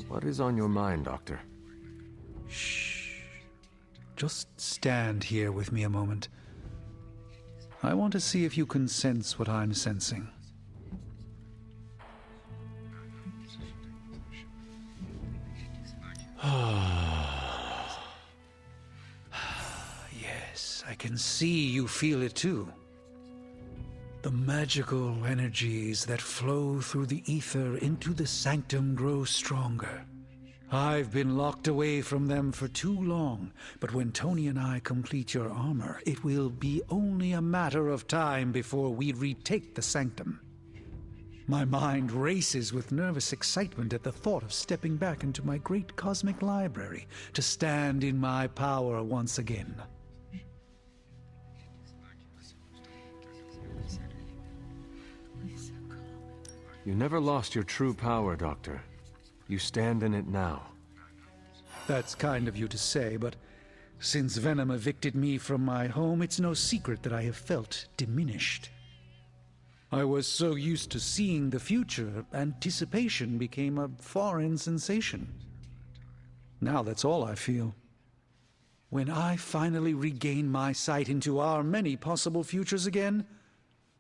What is on your mind, Doctor? Shh. Just stand here with me a moment. I want to see if you can sense what I'm sensing. Yes, I can see you feel it too. The magical energies that flow through the ether into the sanctum grow stronger. I've been locked away from them for too long, but when Tony and I complete your armor, it will be only a matter of time before we retake the sanctum. My mind races with nervous excitement at the thought of stepping back into my great cosmic library to stand in my power once again. You never lost your true power, Doctor. You stand in it now. That's kind of you to say, but since Venom evicted me from my home, it's no secret that I have felt diminished. I was so used to seeing the future, anticipation became a foreign sensation. Now that's all I feel. When I finally regain my sight into our many possible futures again,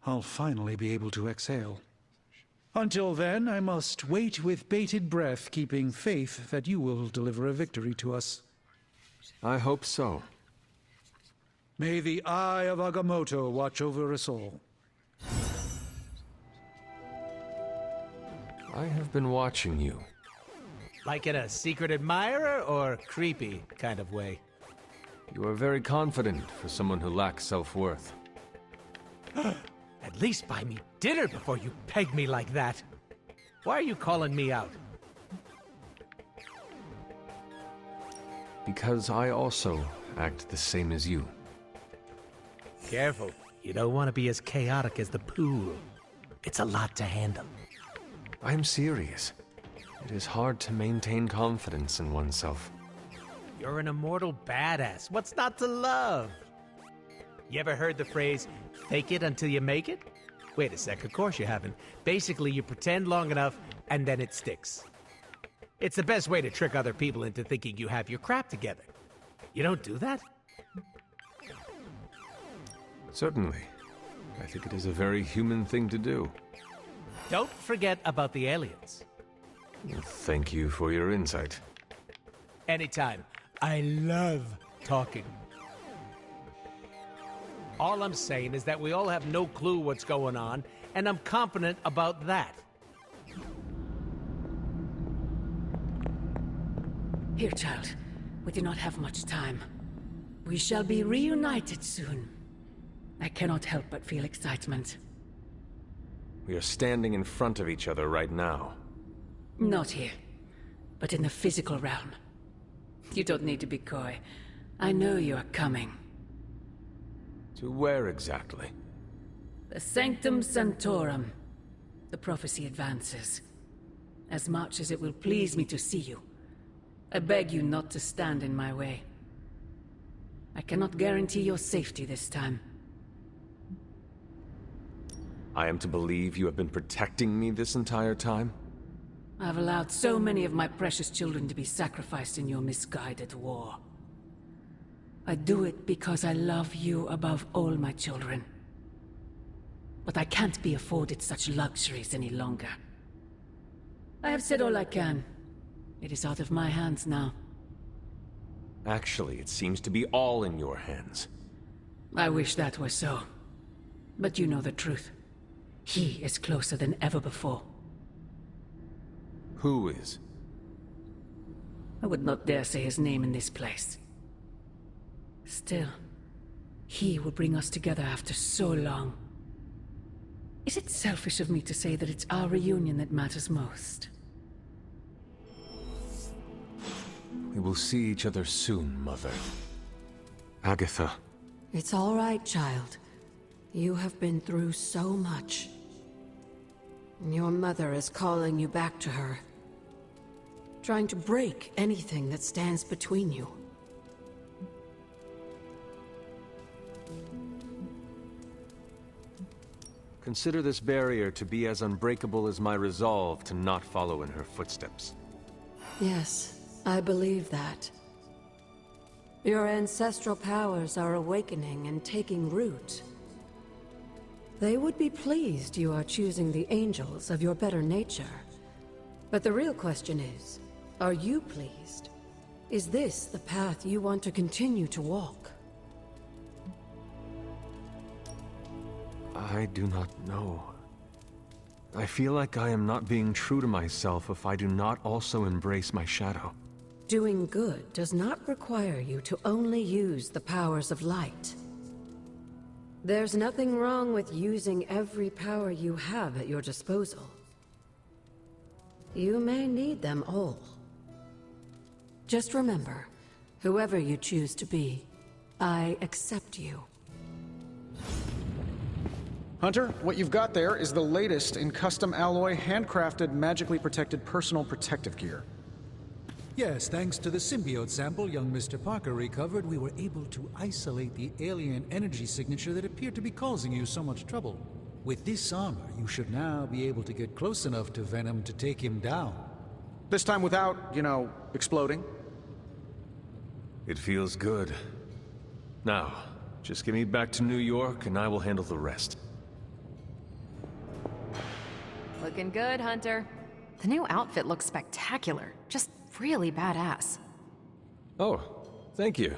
I'll finally be able to exhale. Until then, I must wait with bated breath, keeping faith that you will deliver a victory to us. I hope so. May the eye of Agamotto watch over us all. I have been watching you. Like in a secret admirer or creepy kind of way? You are very confident for someone who lacks self-worth. At least buy me dinner before you peg me like that. Why are you calling me out? Because I also act the same as you. Careful. You don't want to be as chaotic as the pool. It's a lot to handle. I am serious. It is hard to maintain confidence in oneself. You're an immortal badass. What's not to love? You ever heard the phrase, fake it until you make it? Wait a sec, of course you haven't. Basically, you pretend long enough, and then it sticks. It's the best way to trick other people into thinking you have your crap together. You don't do that? Certainly. I think it is a very human thing to do. Don't forget about the aliens. Thank you for your insight. Anytime. I love talking. All I'm saying is that we all have no clue what's going on, and I'm confident about that. Here, child. We do not have much time. We shall be reunited soon. I cannot help but feel excitement. We are standing in front of each other right now. Not here, but in the physical realm. You don't need to be coy. I know you are coming. To where exactly? The Sanctum Sanctorum. The prophecy advances. As much as it will please me to see you, I beg you not to stand in my way. I cannot guarantee your safety this time. I am to believe you have been protecting me this entire time? I've allowed so many of my precious children to be sacrificed in your misguided war. I do it because I love you above all my children. But I can't be afforded such luxuries any longer. I have said all I can. It is out of my hands now. Actually, it seems to be all in your hands. I wish that were so. But you know the truth. He is closer than ever before. Who is? I would not dare say his name in this place. Still, he will bring us together after so long. Is it selfish of me to say that it's our reunion that matters most? We will see each other soon, Mother. Agatha. It's all right, child. You have been through so much. Your mother is calling you back to her. Trying to break anything that stands between you. Consider this barrier to be as unbreakable as my resolve to not follow in her footsteps. Yes, I believe that. Your ancestral powers are awakening and taking root. They would be pleased you are choosing the angels of your better nature. But the real question is, are you pleased? Is this the path you want to continue to walk? I do not know. I feel like I am not being true to myself if I do not also embrace my shadow. Doing good does not require you to only use the powers of light. There's nothing wrong with using every power you have at your disposal. You may need them all. Just remember, whoever you choose to be, I accept you. Hunter, what you've got there is the latest in custom alloy, handcrafted, magically protected personal protective gear. Yes, thanks to the symbiote sample young Mr. Parker recovered, we were able to isolate the alien energy signature that appeared to be causing you so much trouble. With this armor, you should now be able to get close enough to Venom to take him down. This time without, exploding. It feels good. Now, just get me back to New York and I will handle the rest. Looking good, Hunter. The new outfit looks spectacular. Just really badass. Oh, thank you.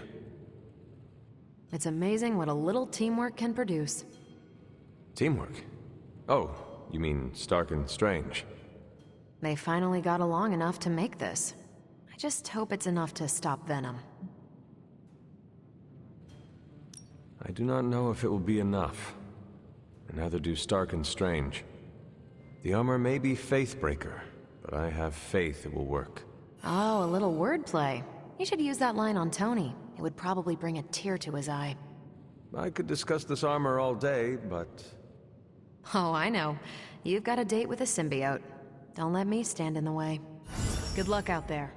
It's amazing what a little teamwork can produce. Teamwork? Oh, you mean Stark and Strange. They finally got along enough to make this. I just hope it's enough to stop Venom. I do not know if it will be enough. And neither do Stark and Strange. The armor may be Faithbreaker, but I have faith it will work. Oh, a little wordplay. You should use that line on Tony. It would probably bring a tear to his eye. I could discuss this armor all day, but... Oh, I know. You've got a date with a symbiote. Don't let me stand in the way. Good luck out there.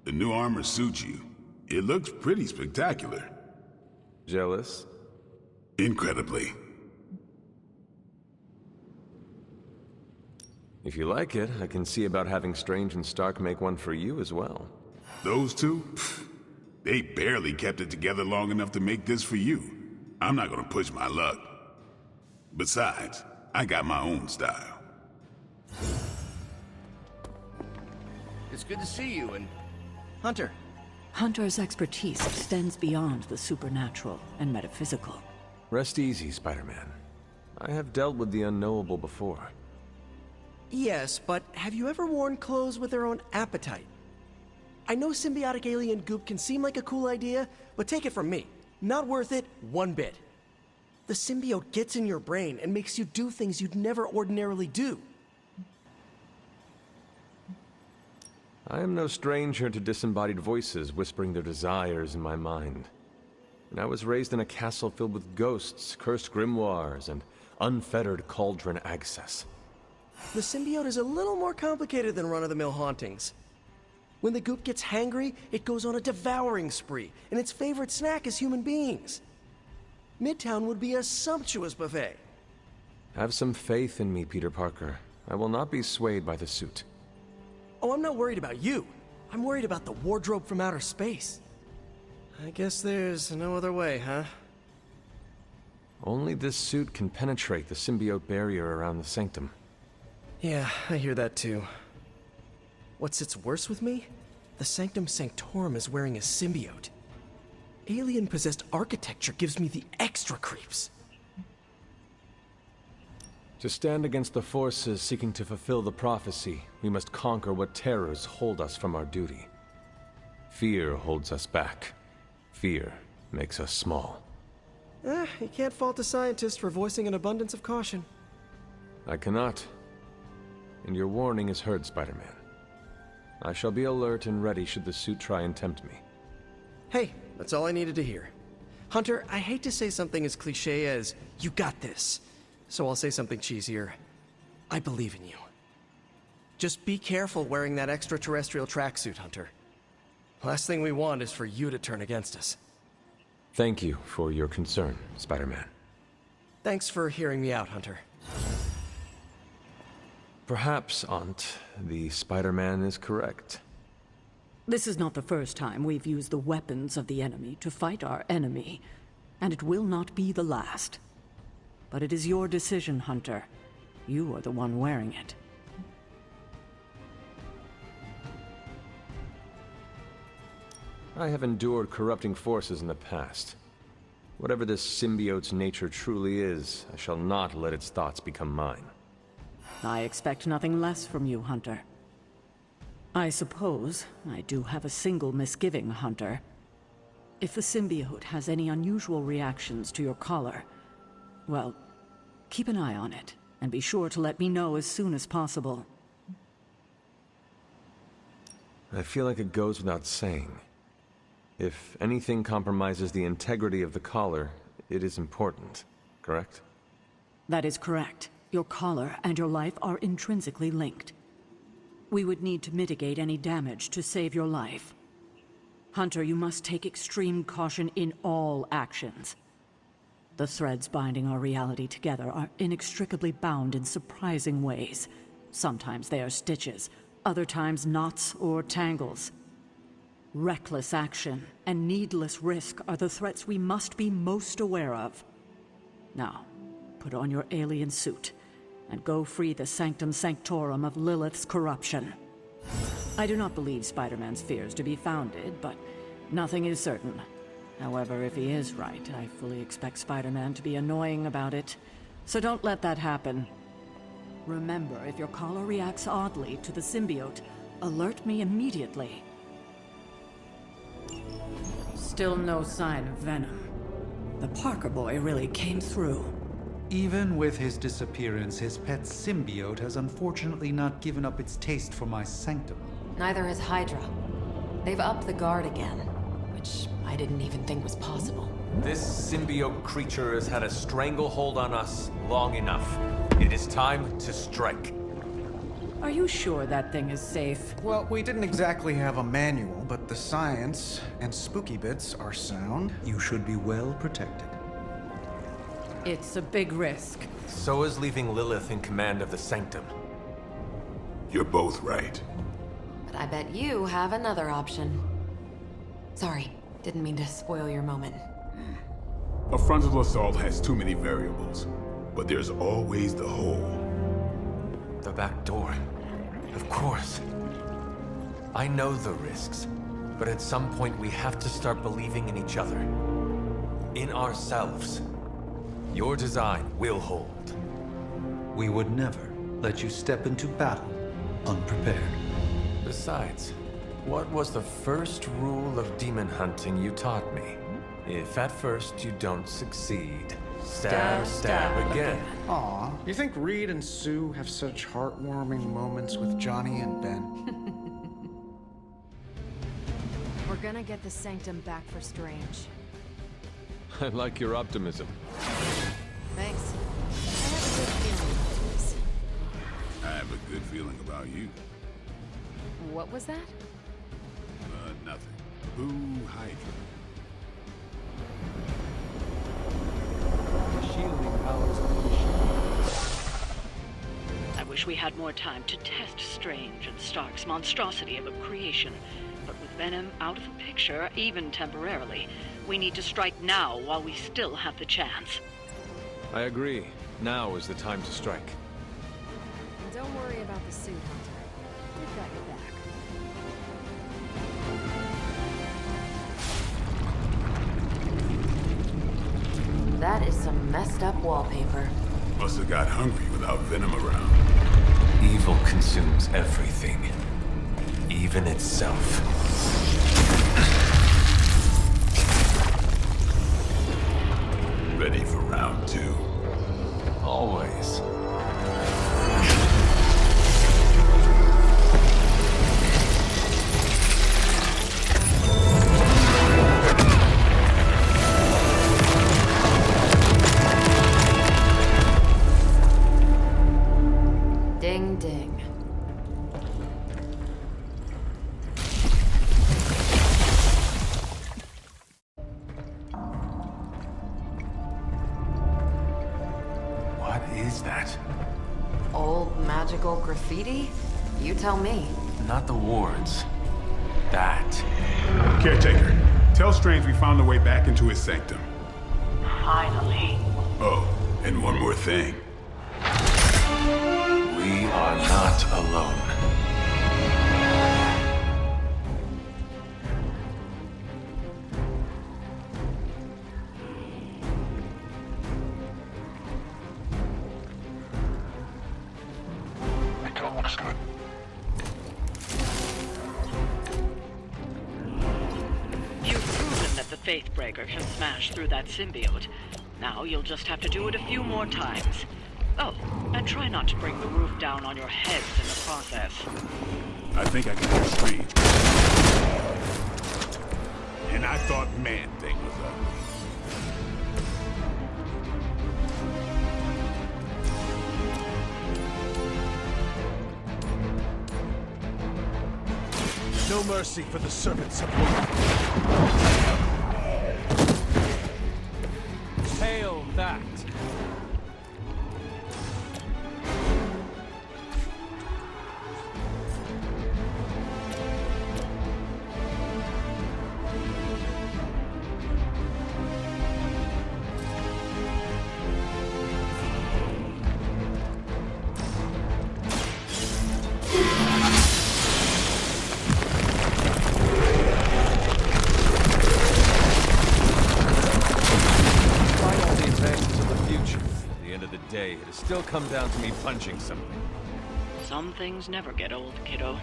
The new armor suits you. It looks pretty spectacular. Jealous? Incredibly. If you like it, I can see about having Strange and Stark make one for you as well. Those two? Pfft, they barely kept it together long enough to make this for you. I'm not gonna push my luck. Besides, I got my own style. It's good to see you, and... Hunter. Hunter's expertise extends beyond the supernatural and metaphysical. Rest easy, Spider-Man. I have dealt with the unknowable before. Yes, but have you ever worn clothes with their own appetite? I know symbiotic alien goop can seem like a cool idea, but take it from me. Not worth it one bit. The symbiote gets in your brain and makes you do things you'd never ordinarily do. I am no stranger to disembodied voices whispering their desires in my mind. And I was raised in a castle filled with ghosts, cursed grimoires, and unfettered cauldron access. The symbiote is a little more complicated than run-of-the-mill hauntings. When the goop gets hangry, it goes on a devouring spree, and its favorite snack is human beings. Midtown would be a sumptuous buffet. Have some faith in me, Peter Parker. I will not be swayed by the suit. Oh, I'm not worried about you. I'm worried about the wardrobe from outer space. I guess there's no other way, huh? Only this suit can penetrate the symbiote barrier around the sanctum. Yeah, I hear that too. What sits worse with me? The Sanctum Sanctorum is wearing a symbiote. Alien-possessed architecture gives me the extra creeps. To stand against the forces seeking to fulfill the prophecy, we must conquer what terrors hold us from our duty. Fear holds us back. Fear makes us small. You can't fault a scientist for voicing an abundance of caution. I cannot. And your warning is heard, Spider-Man. I shall be alert and ready should the suit try and tempt me. Hey, that's all I needed to hear. Hunter, I hate to say something as cliche as, "You got this," so I'll say something cheesier. I believe in you. Just be careful wearing that extraterrestrial tracksuit, Hunter. Last thing we want is for you to turn against us. Thank you for your concern, Spider-Man. Thanks for hearing me out, Hunter. Perhaps, Aunt, the Spider-Man is correct. This is not the first time we've used the weapons of the enemy to fight our enemy, and it will not be the last. But it is your decision, Hunter. You are the one wearing it. I have endured corrupting forces in the past. Whatever this symbiote's nature truly is, I shall not let its thoughts become mine. I expect nothing less from you, Hunter. I suppose I do have a single misgiving, Hunter. If the symbiote has any unusual reactions to your collar, well, keep an eye on it, and be sure to let me know as soon as possible. I feel like it goes without saying. If anything compromises the integrity of the collar, it is important, correct? That is correct. Your collar and your life are intrinsically linked. We would need to mitigate any damage to save your life. Hunter, you must take extreme caution in all actions. The threads binding our reality together are inextricably bound in surprising ways. Sometimes they are stitches, other times knots or tangles. Reckless action and needless risk are the threats we must be most aware of. Now, put on your alien suit and go free the Sanctum Sanctorum of Lilith's corruption. I do not believe Spider-Man's fears to be founded, but nothing is certain. However, if he is right, I fully expect Spider-Man to be annoying about it. So don't let that happen. Remember, if your collar reacts oddly to the symbiote, alert me immediately. Still no sign of Venom. The Parker boy really came through. Even with his disappearance, his pet symbiote has unfortunately not given up its taste for my sanctum. Neither has Hydra. They've upped the guard again, which I didn't even think was possible. This symbiote creature has had a stranglehold on us long enough. It is time to strike. Are you sure that thing is safe? Well, we didn't exactly have a manual, but the science and spooky bits are sound. You should be well protected. It's a big risk. So is leaving Lilith in command of the Sanctum. You're both right. But I bet you have another option. Sorry, didn't mean to spoil your moment. A frontal assault has too many variables, but there's always the hole. The back door. Of course. I know the risks, but at some point we have to start believing in each other. In ourselves. Your design will hold. We would never let you step into battle unprepared. Besides, what was the first rule of demon hunting you taught me? If at first you don't succeed, stab again. Aw, you think Reed and Sue have such heartwarming moments with Johnny and Ben? We're gonna get the Sanctum back for Strange. I like your optimism. Thanks. I have a good feeling about this. I have a good feeling about you. What was that? Nothing. Boo, Hydra. Shielding powers of the machine. I wish we had more time to test Strange and Stark's monstrosity of a creation. But with Venom out of the picture, even temporarily, we need to strike now while we still have the chance. I agree. Now is the time to strike. And don't worry about the suit, Hunter. We've got your back. That is some messed up wallpaper. Must have got hungry without Venom around. Evil consumes everything. Even itself. Ready for round two? Always. Ding ding. What is that? Old magical graffiti? You tell me. Not the wards. That. Caretaker, tell Strange we found a way back into his sanctum. Finally. Oh, and one more thing. We are not alone. Looks good. You've proven that the Faithbreaker can smash through that symbiote. Now you'll just have to do it a few more times. Oh, and try not to bring the roof down on your heads in the process. I think I can hear Strange. And I thought Man-Thing was ugly. No mercy for the servants of war. Hail that! Day, it'll still come down to me punching something. Some things never get old, kiddo.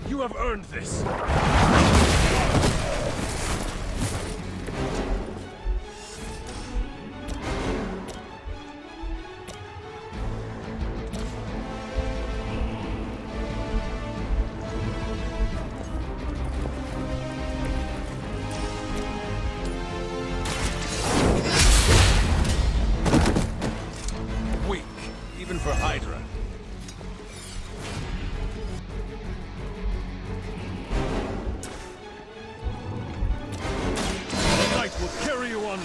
You have earned this! Even for Hydra. The light will carry you onward.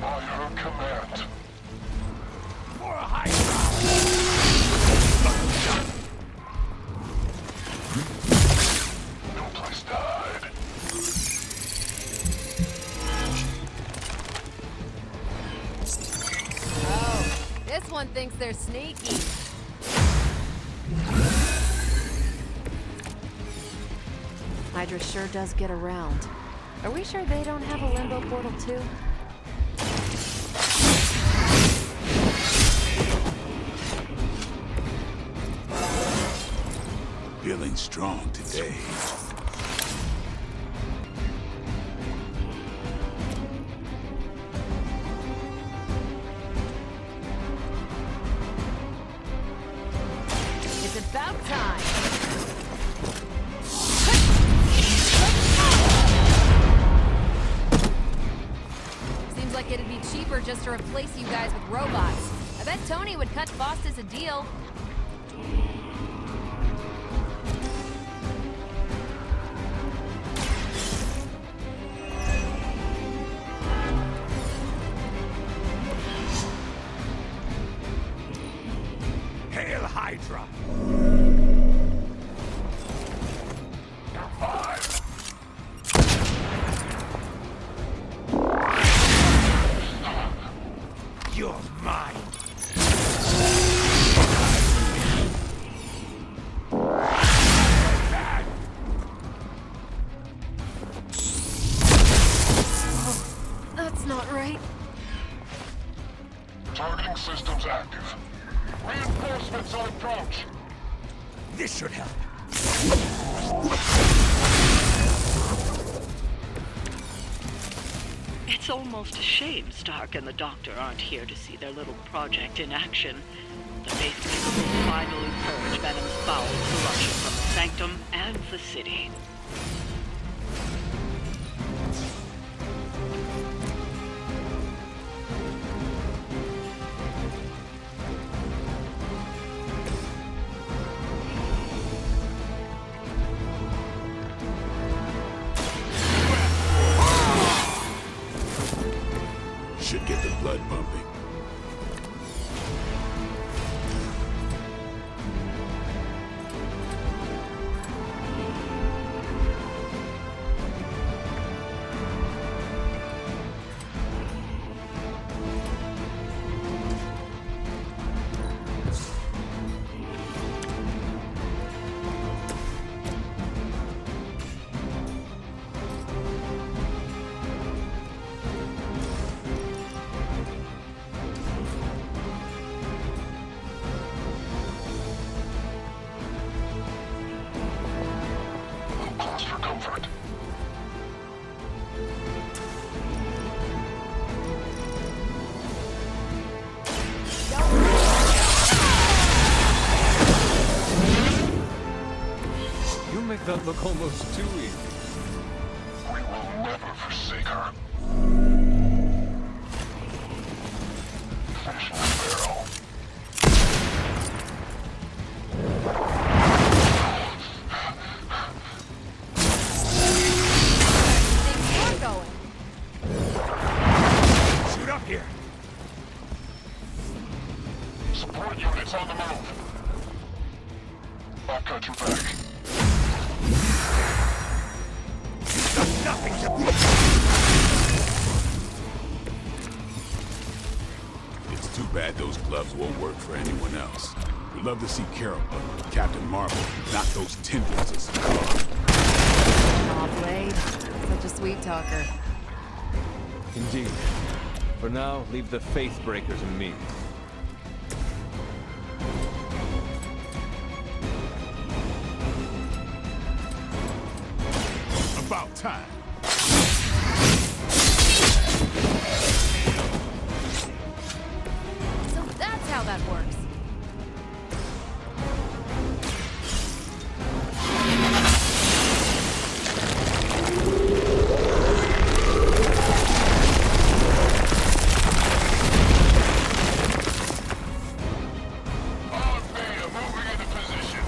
By her command. For a Hydra! This one thinks they're sneaky. Hydra sure does get around. Are we sure they don't have a limbo portal too? Feeling strong today. About time! Seems like it'd be cheaper just to replace you guys with robots. I bet Tony would cut Faustus a deal. Hail Hydra! You're mine! That's not right. Targeting systems active. Reinforcements on approach. This should help. It's almost a shame Stark and the Doctor aren't here to see their little project in action. The Faithbreaker will finally purge Venom's foul corruption from the Sanctum and the city. that look almost too easy. We will never forsake her. Fish in the barrel. Things are going. Shoot up here! Support units on the move. I've got your back. Nothing to... It's too bad those gloves won't work for anyone else. We'd love to see Carol, Captain Marvel, not those tendrils of some car. Aw, Blade. Such a sweet talker. Indeed. For now, leave the Faith Breakers and me. About time. So that's how that works. On Beta, moving into position.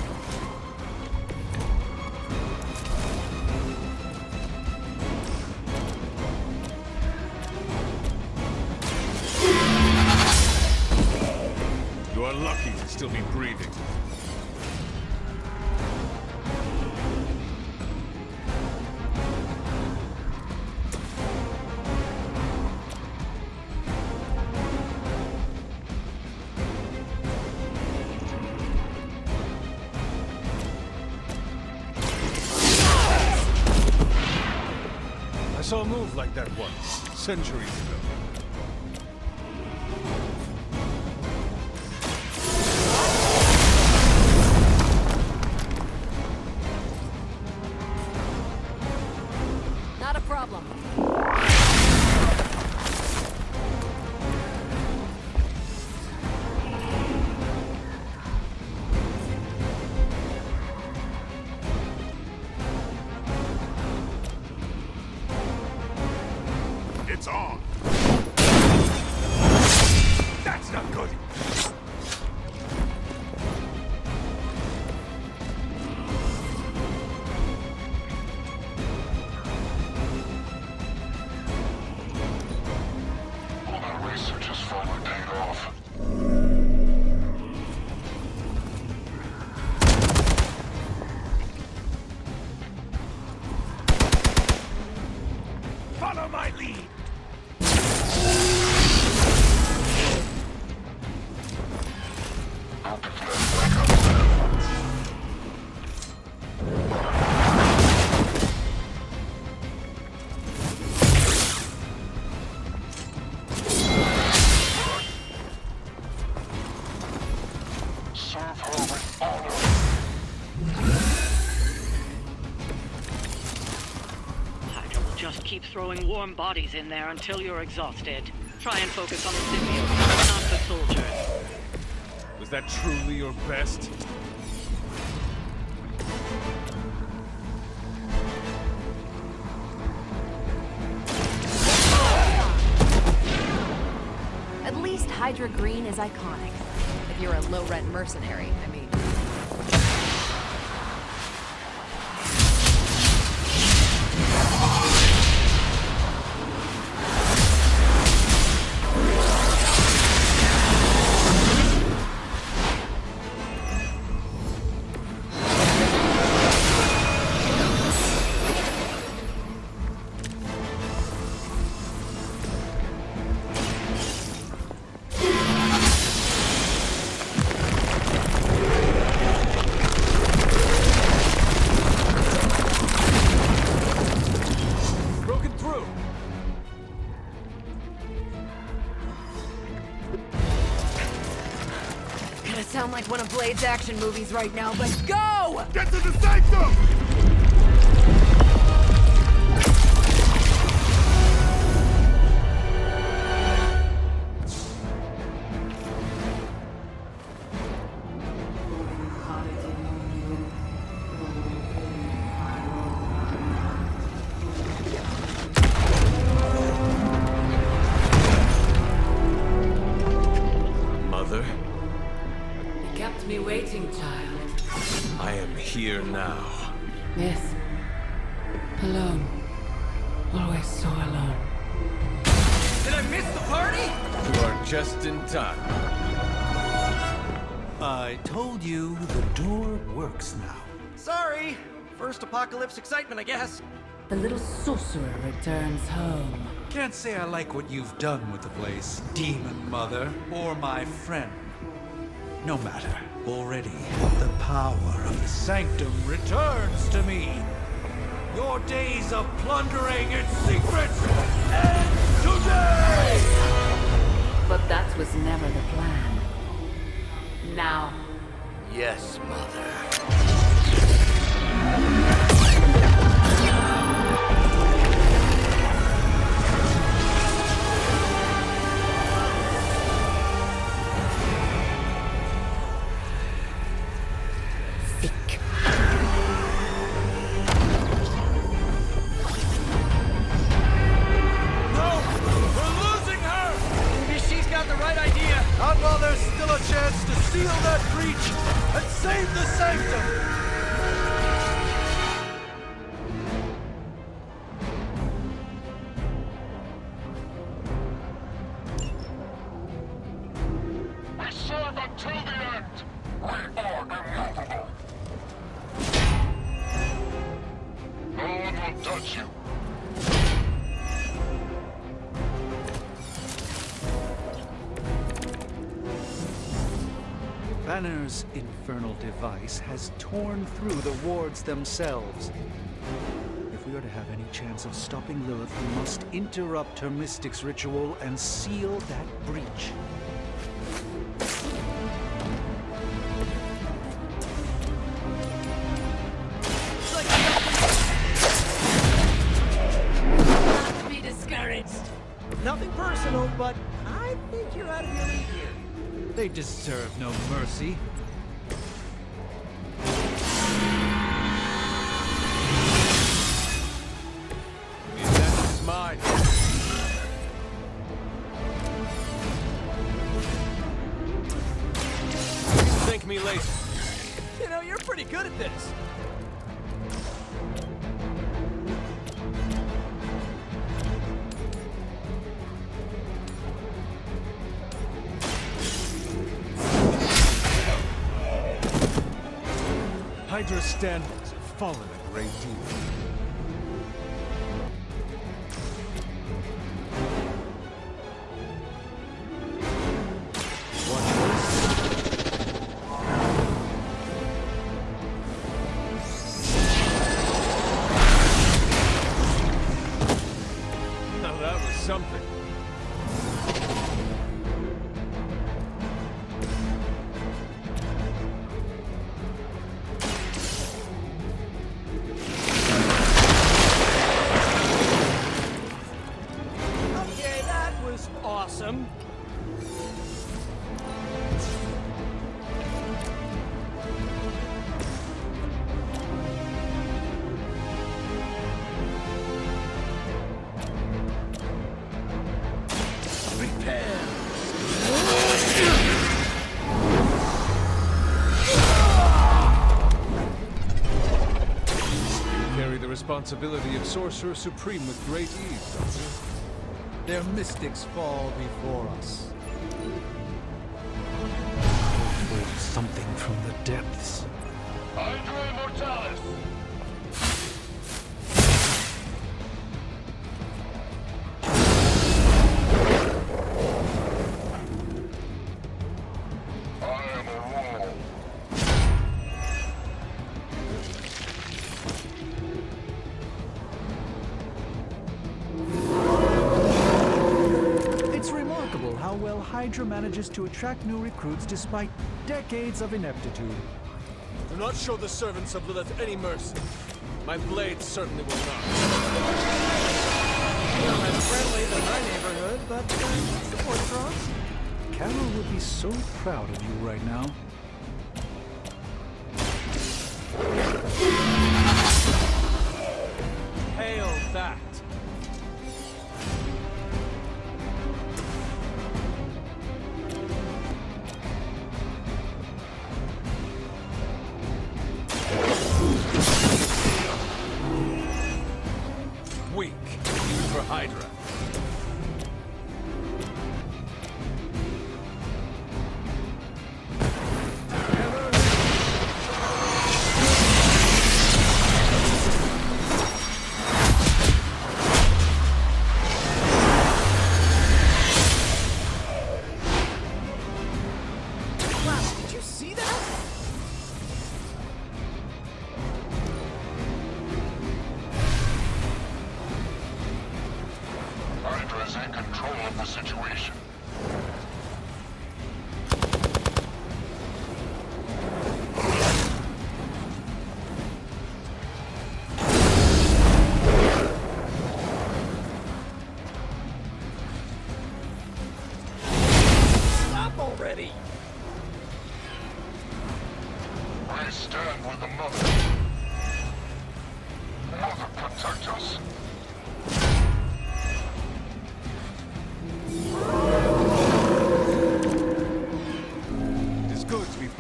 You are lucky to still be breathing. I saw a move like that once, centuries ago. Not a problem. It's on. That's not good! All that research has finally paid off. Follow my lead! Hope if that backup plan. Serve her with honor. Hydra will just keep throwing warm bodies in there until you're exhausted. Try and focus on the symbiotes, not the soldiers. Was that truly your best? At least Hydra Green is iconic. If you're a low-rent mercenary, I mean. Broken through! Gonna sound like one of Blade's action movies right now, but go! Get to the sanctum! just in time. I told you the door works now. Sorry! First apocalypse excitement, I guess. The little sorcerer returns home. Can't say I like what you've done with the place, Demon Mother, or my friend. No matter. Already, the power of the Sanctum returns to me. Your days of plundering its secrets end today! But that was never the plan. Now, Yes, Mother. Not while there's still a chance to seal that breach and save the Sanctum! We serve until the end. We are immovable. No one will touch you. Banner's infernal device has torn through the wards themselves. If we are to have any chance of stopping Lilith, we must interrupt her mystic's ritual and seal that breach. not to be discouraged. Nothing personal, but I think you're out of your league here. They deserve no mercy. This is mine. Thank me later. You know, you're pretty good at this. Hydra's standards have fallen a great deal. Now that was something. Okay, that was awesome. Carry the responsibility of Sorcerer Supreme with great ease, don't you? Their mystics fall before us. Hopefully something from the depths. Hydra Immortalis. I am a rule. It's remarkable how well Hydra manages to attract new recruits despite decades of ineptitude. Do not show the servants of Lilith any mercy. My blade certainly will not. You're less friendly than my neighborhood, but support strong. Carol would be so proud of you right now. Hail that! Weak, even for Hydra.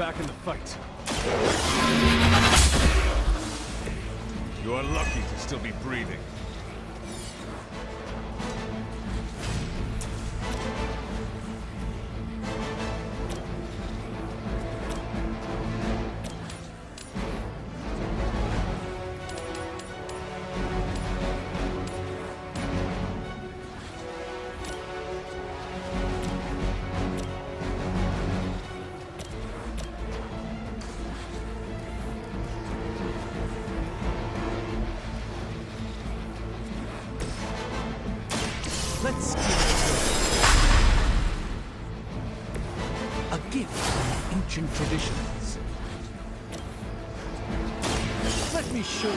back in the fight. You are lucky to still be breathing. Let's give it a gift from ancient traditions. Let me show you.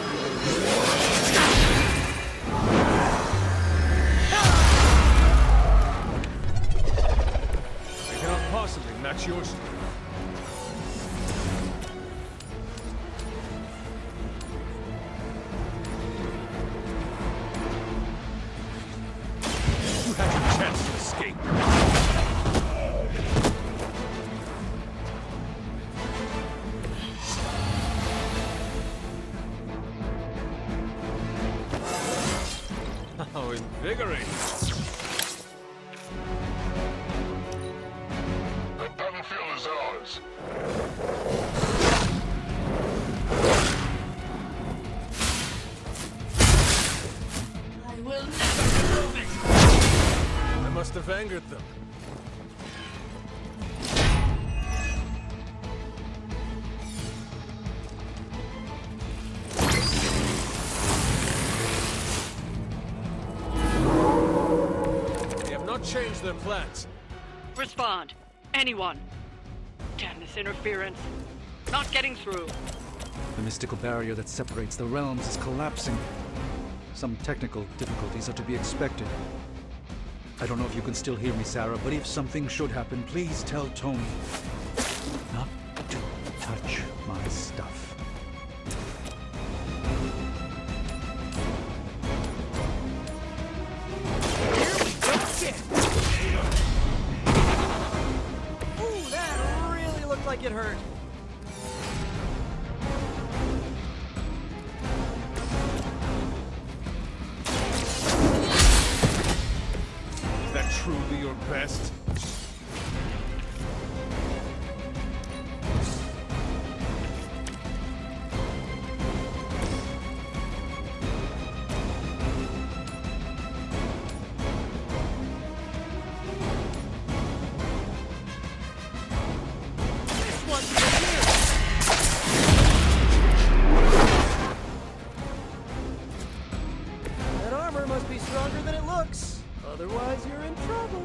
I cannot possibly match your strength. You had your chance to escape. How invigorating. The battlefield is ours. I will never remove it! I must have angered them. They have not changed their plans. Respond. Anyone. Damn this interference. Not getting through. The mystical barrier that separates the realms is collapsing. Some technical difficulties are to be expected. I don't know if you can still hear me, Sarah, but if something should happen, please tell Tony not to touch my stuff. Ooh, that really looked like it hurt. Is that truly your best? This one's for you. That armor must be stronger than it looks. Otherwise, you're in trouble.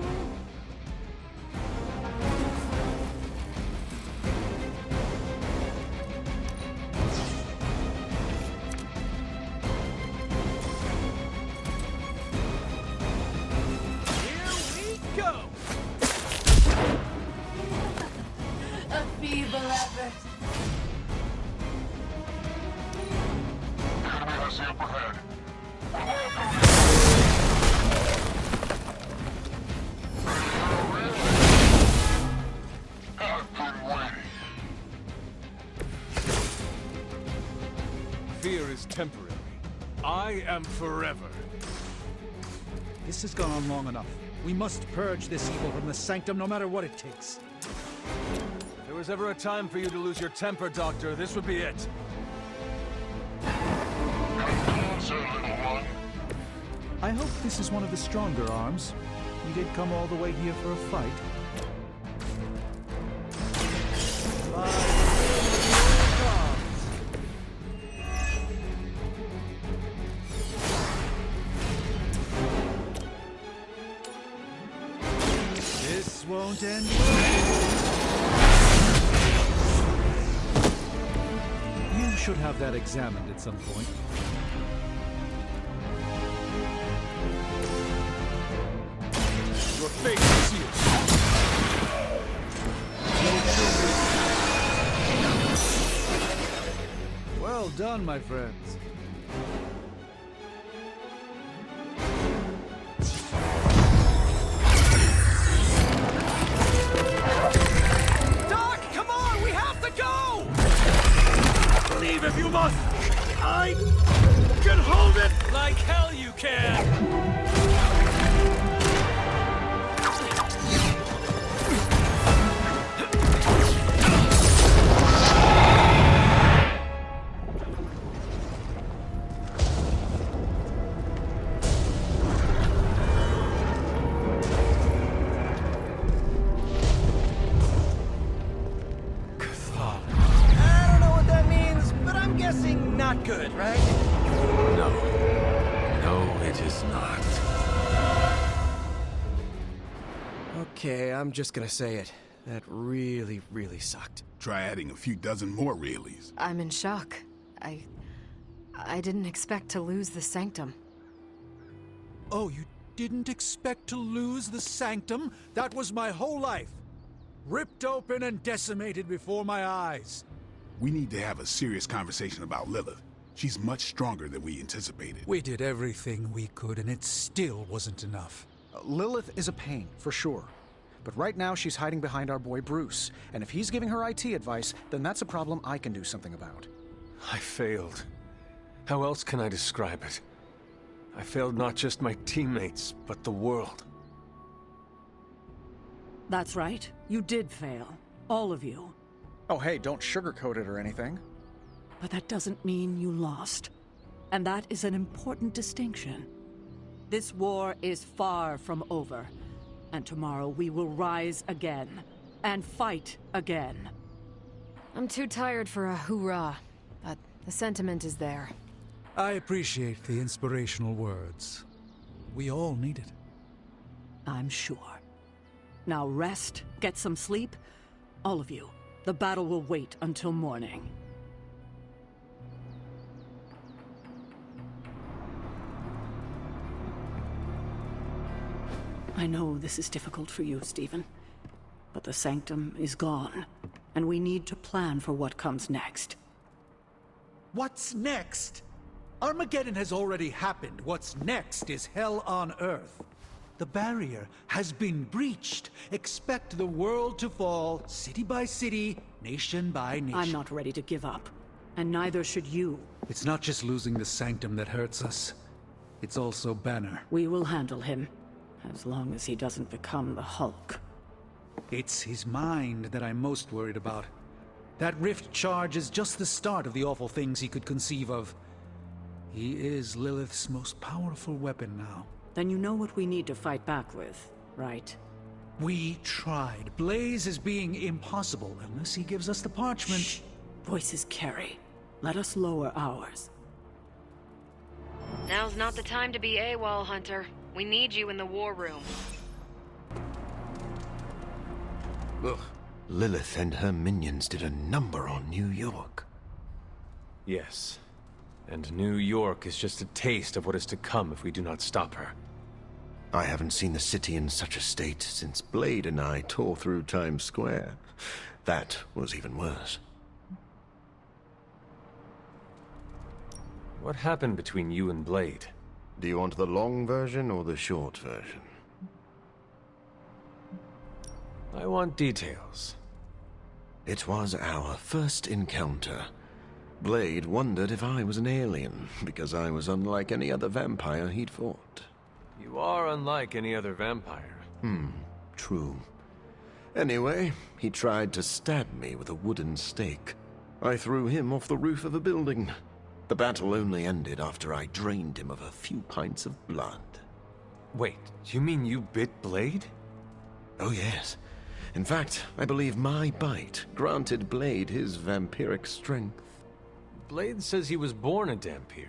Here we go. A feeble effort. The enemy has the upper hand. I've been waiting. Fear is temporary. I am forever. This has gone on long enough. We must purge this evil from the sanctum no matter what it takes. If there was ever a time for you to lose your temper, Doctor, this would be it. Answer, little one. I hope this is one of the stronger arms. We did come all the way here for a fight. This won't end. You should have that examined at some point. Your fate is sealed. Well done, my friends. Doc, come on, we have like hell you can! I don't know what that means, but I'm guessing not good, right? No. No, it is not. Okay, I'm just gonna say it. That really, really sucked. Try adding a few dozen more reallys. I'm in shock. I didn't expect to lose the sanctum. Oh, you didn't expect to lose the sanctum? That was my whole life. Ripped open and decimated before my eyes. We need to have a serious conversation about Lilith. She's much stronger than we anticipated. We did everything we could, and it still wasn't enough. Lilith is a pain, for sure. But right now, she's hiding behind our boy Bruce. And if he's giving her IT advice, then that's a problem I can do something about. I failed. How else can I describe it? I failed not just my teammates, but the world. That's right. You did fail. All of you. Oh, hey, don't sugarcoat it or anything. But that doesn't mean you lost. And that is an important distinction. This war is far from over. And tomorrow we will rise again. And fight again. I'm too tired for a hoorah, but the sentiment is there. I appreciate the inspirational words. We all need it. I'm sure. Now rest, get some sleep. All of you. The battle will wait until morning. I know this is difficult for you, Stephen. But the Sanctum is gone, and we need to plan for what comes next. What's next? Armageddon has already happened. What's next is hell on Earth. The barrier has been breached. Expect the world to fall, city by city, nation by nation. I'm not ready to give up, and neither should you. It's not just losing the Sanctum that hurts us. It's also Banner. We will handle him, as long as he doesn't become the Hulk. It's his mind that I'm most worried about. That rift charge is just the start of the awful things he could conceive of. He is Lilith's most powerful weapon now. Then you know what we need to fight back with, right? We tried. Blaze is being impossible unless he gives us the parchment. Shh. Voices carry. Let us lower ours. Now's not the time to be AWOL, Hunter. We need you in the war room. Ugh. Lilith and her minions did a number on New York. Yes. And New York is just a taste of what is to come if we do not stop her. I haven't seen the city in such a state since Blade and I tore through Times Square. That was even worse. What happened between you and Blade? Do you want the long version or the short version? I want details. It was our first encounter. Blade wondered if I was an alien, because I was unlike any other vampire he'd fought. You are unlike any other vampire. True. Anyway, he tried to stab me with a wooden stake. I threw him off the roof of a building. The battle only ended after I drained him of a few pints of blood. Wait, you mean you bit Blade? Oh yes. In fact, I believe my bite granted Blade his vampiric strength. Blade says he was born a Dhampir.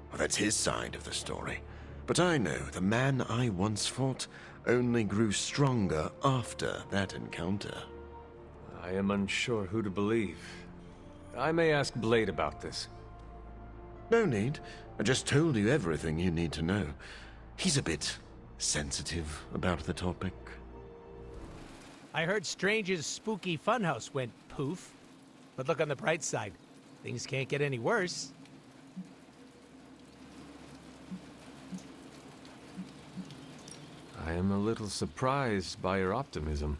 Well, that's his side of the story. But I know the man I once fought only grew stronger after that encounter. I am unsure who to believe. I may ask Blade about this. No need. I just told you everything you need to know. He's a bit sensitive about the topic. I heard Strange's spooky funhouse went poof. But look on the bright side. Things can't get any worse. I am a little surprised by your optimism.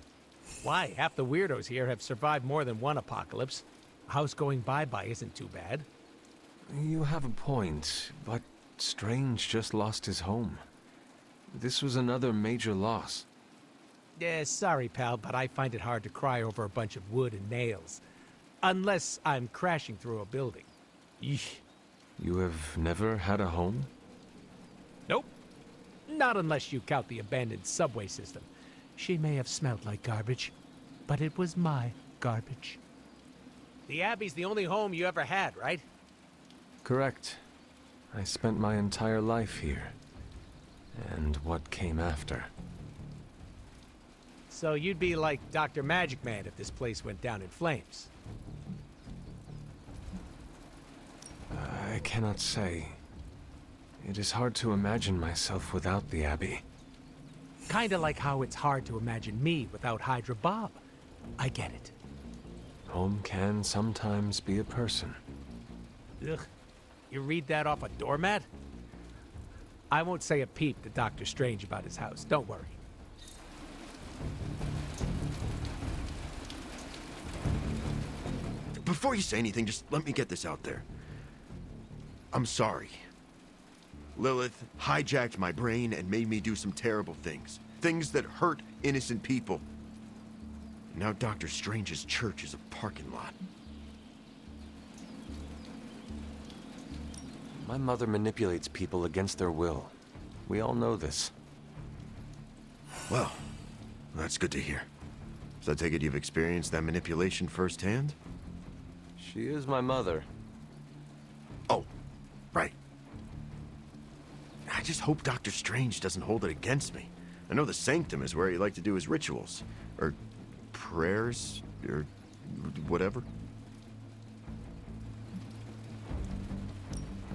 Why? Half the weirdos here have survived more than one apocalypse. A house going bye-bye isn't too bad. You have a point, but Strange just lost his home. This was another major loss. Yeah, sorry, pal, but I find it hard to cry over a bunch of wood and nails. Unless I'm crashing through a building. Yeesh. You have never had a home? Nope. Not unless you count the abandoned subway system. She may have smelled like garbage, but it was my garbage. The Abbey's the only home you ever had, right? Correct. I spent my entire life here. And what came after. So you'd be like Dr. Magic Man if this place went down in flames. I cannot say. It is hard to imagine myself without the Abbey. Kinda like how it's hard to imagine me without Hydra Bob. I get it. Home can sometimes be a person. Ugh. You read that off a doormat? I won't say a peep to Doctor Strange about his house, don't worry. Before you say anything, just let me get this out there. I'm sorry. Lilith hijacked my brain and made me do some terrible things. Things that hurt innocent people. Now Doctor Strange's church is a parking lot. My mother manipulates people against their will. We all know this. Well, that's good to hear. So I take it you've experienced that manipulation firsthand? She is my mother. Oh, right. I just hope Doctor Strange doesn't hold it against me. I know the Sanctum is where he liked to do his rituals. Or prayers, or whatever.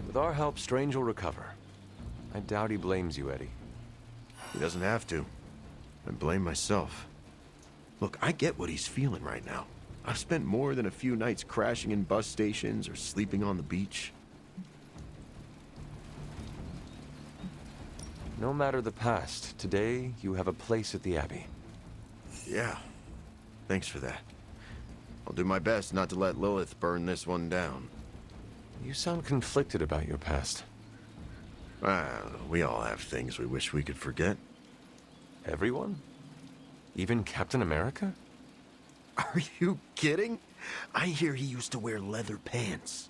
With our help, Strange will recover. I doubt he blames you, Eddie. He doesn't have to. I blame myself. Look, I get what he's feeling right now. I've spent more than a few nights crashing in bus stations or sleeping on the beach. No matter the past, today you have a place at the Abbey. Yeah. Thanks for that. I'll do my best not to let Lilith burn this one down. You sound conflicted about your past. We all have things we wish we could forget. Everyone? Even Captain America? Are you kidding? I hear he used to wear leather pants.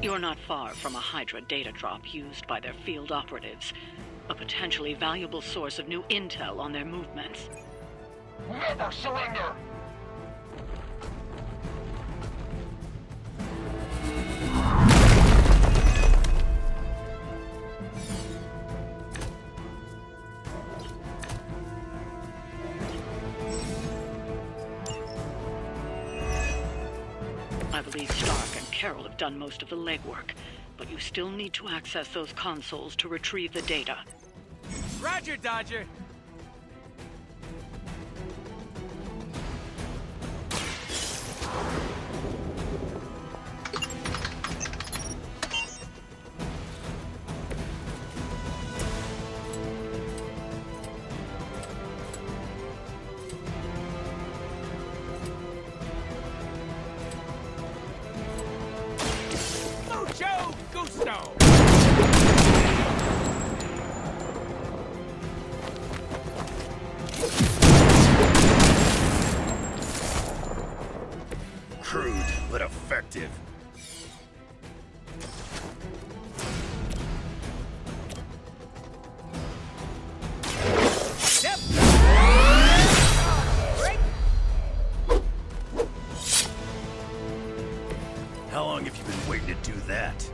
You're not far from a Hydra data drop used by their field operatives. A potentially valuable source of new intel on their movements. Never surrender! I believe Stark and Carol have done most of the legwork, but you still need to access those consoles to retrieve the data. Roger, Dodger! Mucho gusto! Crude, but effective. Yep! How long have you been waiting to do that?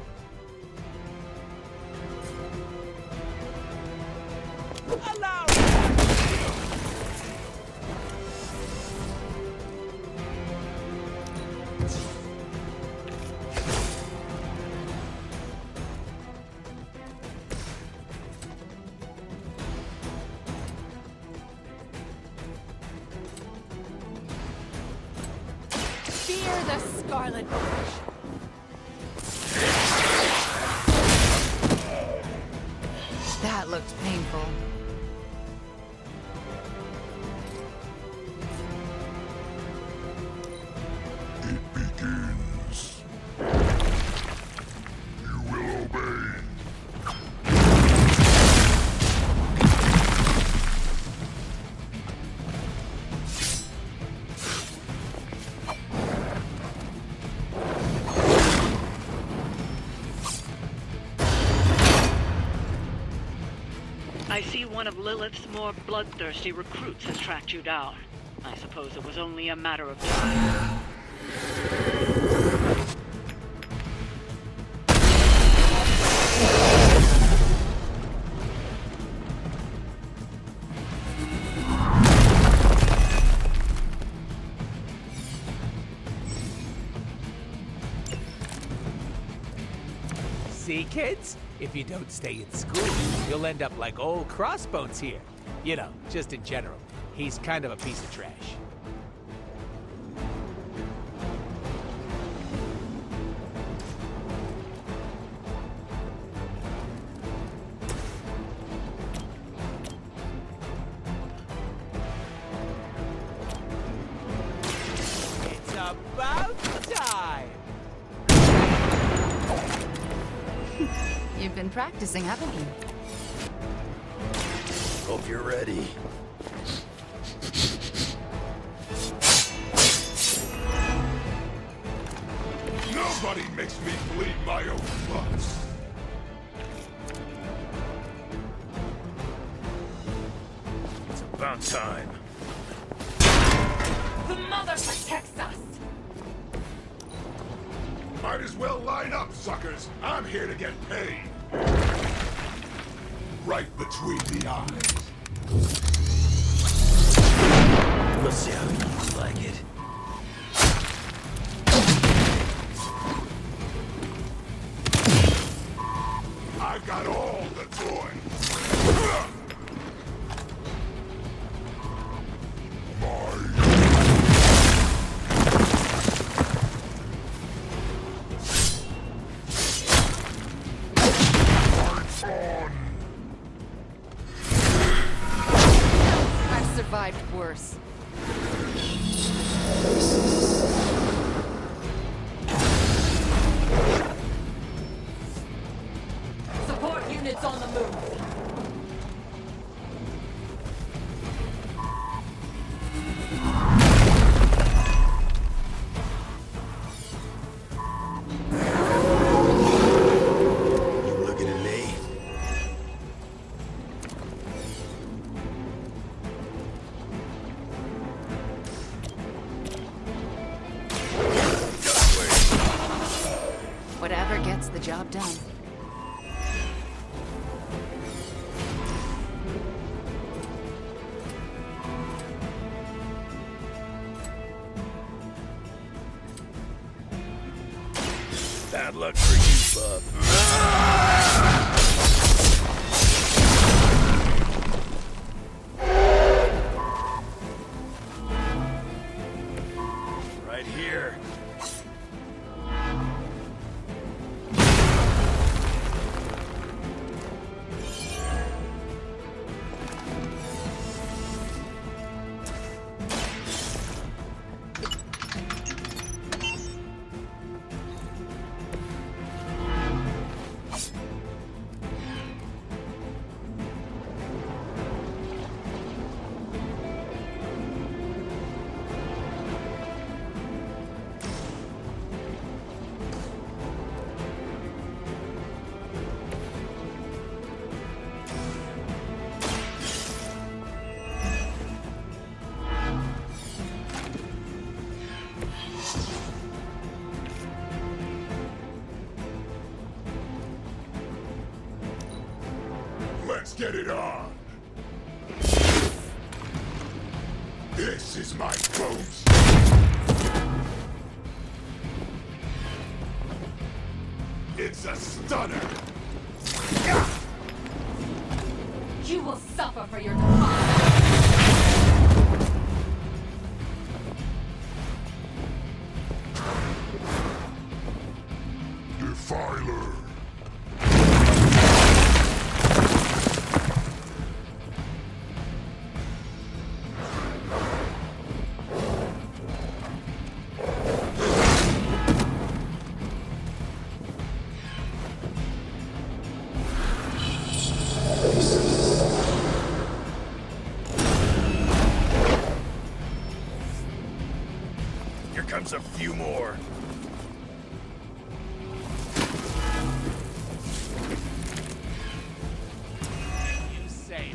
Allow! Fear the Scarlet Witch. That looked painful. I see one of Lilith's more bloodthirsty recruits has tracked you down. I suppose it was only a matter of time. See, kids? If you don't stay in school, you'll end up like old Crossbones here. You know, just in general. He's kind of a piece of trash. It's about time! You've been practicing, haven't you? Hope you're ready. Nobody makes me bleed my own blood. It's about time. The mother protects us! Might as well line up, suckers. I'm here to get paid. Right between the eyes. Let's see how you like it. I've got all the toys. I've survived worse. Support units on the move! You looking at me? Whatever gets the job done. Bad luck for you, bub. Right here. Let's get it on. This is my ghost. It's a stunner. You will suffer for your defiance! Defiler. Here comes a few more. You say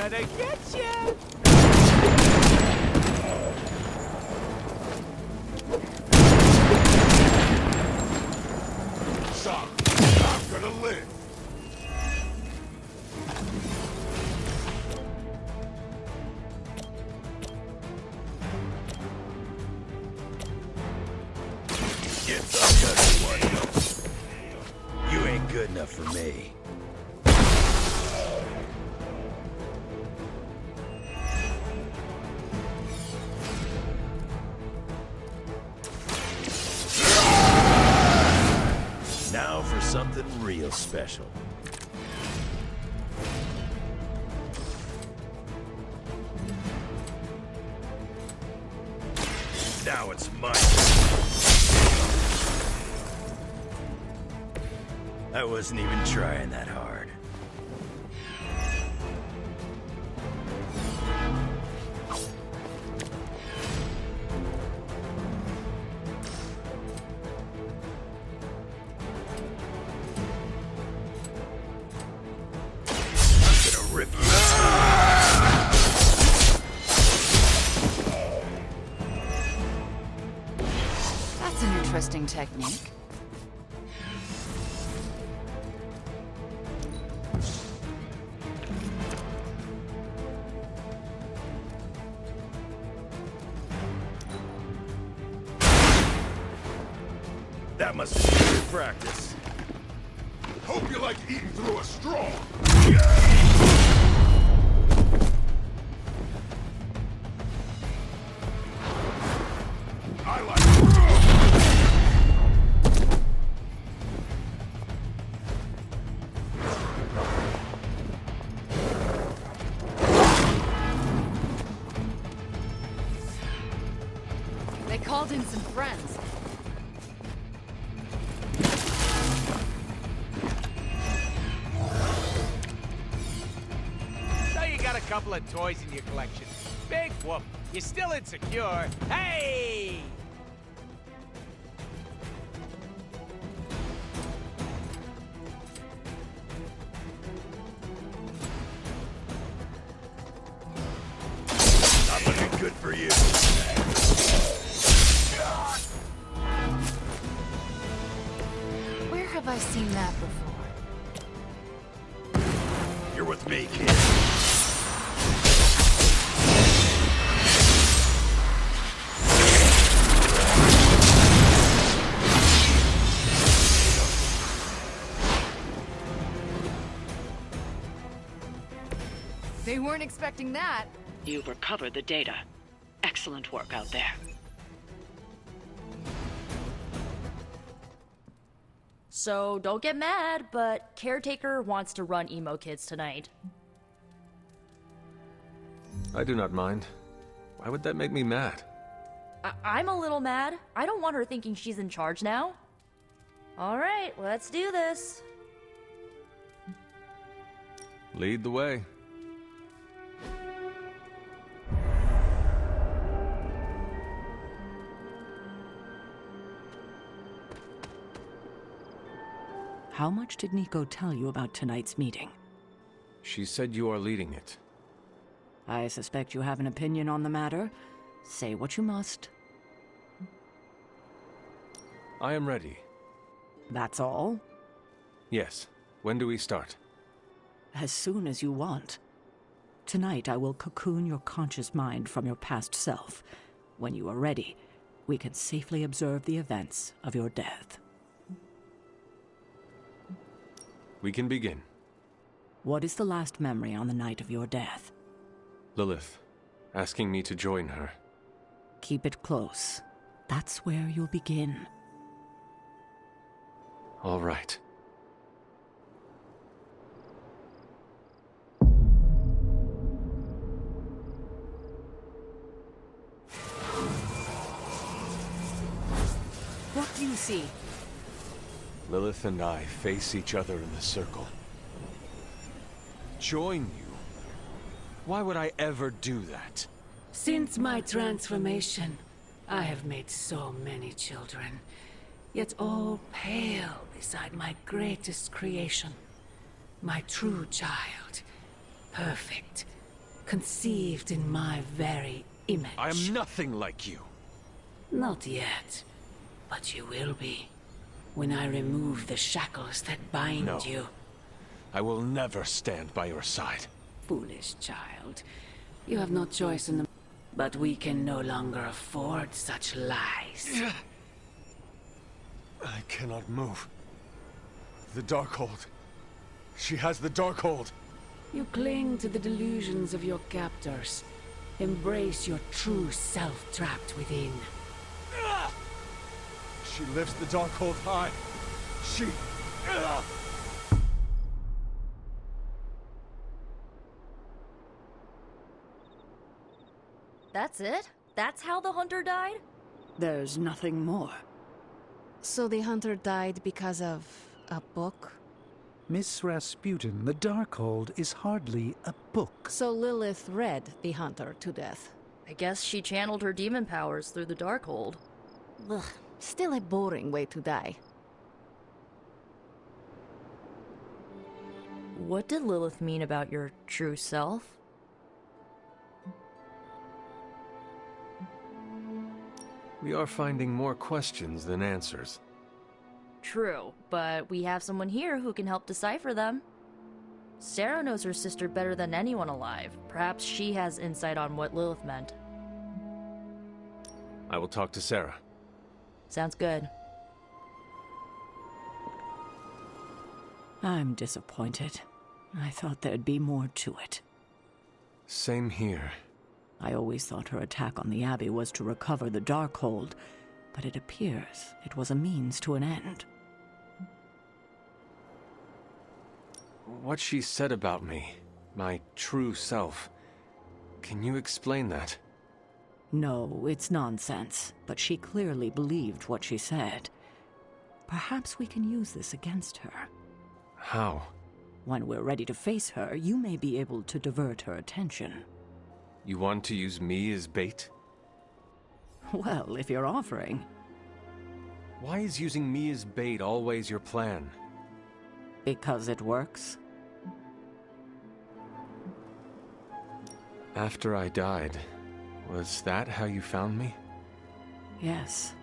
gonna get you! Son, I'm gonna live. Get the other one. You ain't good enough for me. Now for something real special. Now it's my turn. I wasn't even trying that hard. I'm gonna rip you. That's an interesting technique. That must have been good practice. Hope you like eating through a straw. I like. They called in some friends. So you got a couple of toys in your collection. Big whoop. You're still insecure. Hey! Not looking good for you. Where have I seen that before? You're with me, kid. They weren't expecting that. You've recovered the data. Excellent work out there. So don't get mad, but Caretaker wants to run Emo Kids tonight. I do not mind. Why would that make me mad? I'm a little mad. I don't want her thinking she's in charge now. Alright, let's do this. Lead the way. How much did Nico tell you about tonight's meeting? She said you are leading it. I suspect you have an opinion on the matter. Say what you must. I am ready. That's all? Yes. When do we start? As soon as you want. Tonight I will cocoon your conscious mind from your past self. When you are ready, we can safely observe the events of your death. We can begin. What is the last memory on the night of your death? Lilith, asking me to join her. Keep it close. That's where you'll begin. All right. What do you see? Lilith and I face each other in the circle. Join you? Why would I ever do that? Since my transformation, I have made so many children, yet all pale beside my greatest creation. My true child. Perfect, conceived in my very image. I am nothing like you. Not yet, but you will be, when I remove the shackles that bind No. you. I will never stand by your side. Foolish child. You have no choice in the... But we can no longer afford such lies. I cannot move. The Darkhold. She has the Darkhold. You cling to the delusions of your captors. Embrace your true self trapped within. She lifts the Darkhold high. She... That's it? That's how the hunter died? There's nothing more. So the hunter died because of a book? Miss Rasputin, the Darkhold is hardly a book. So Lilith read the hunter to death. I guess she channeled her demon powers through the Darkhold. Ugh, still a boring way to die. What did Lilith mean about your true self? We are finding more questions than answers. True, but we have someone here who can help decipher them. Sarah knows her sister better than anyone alive. Perhaps she has insight on what Lilith meant. I will talk to Sarah. Sounds good. I'm disappointed. I thought there'd be more to it. Same here. I always thought her attack on the Abbey was to recover the Darkhold, but it appears it was a means to an end. What she said about me, my true self, can you explain that? No, it's nonsense, but she clearly believed what she said. Perhaps we can use this against her. How? When we're ready to face her, you may be able to divert her attention. You want to use me as bait? Well, if you're offering. Why is using me as bait always your plan? Because it works. After I died, was that how you found me? Yes.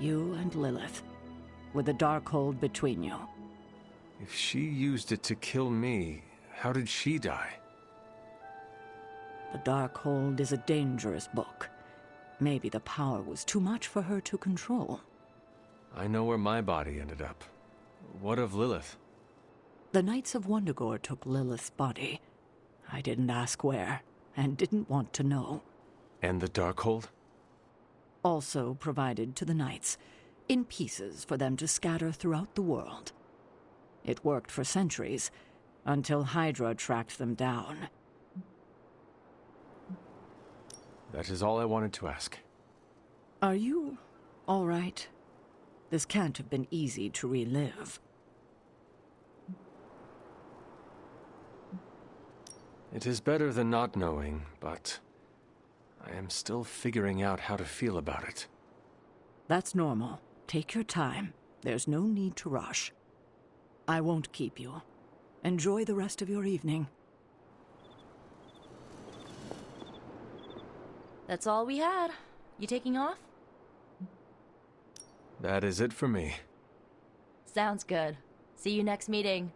You and Lilith. With the Darkhold between you. If she used it to kill me, how did she die? The Darkhold is a dangerous book. Maybe the power was too much for her to control. I know where my body ended up. What of Lilith? The Knights of Wundagore took Lilith's body. I didn't ask where, and didn't want to know. And the Darkhold? Also provided to the Knights, in pieces for them to scatter throughout the world. It worked for centuries, until Hydra tracked them down. That is all I wanted to ask. Are you all right? This can't have been easy to relive. It is better than not knowing, but I am still figuring out how to feel about it. That's normal. Take your time. There's no need to rush. I won't keep you. Enjoy the rest of your evening. That's all we had. You taking off? That is it for me. Sounds good. See you next meeting.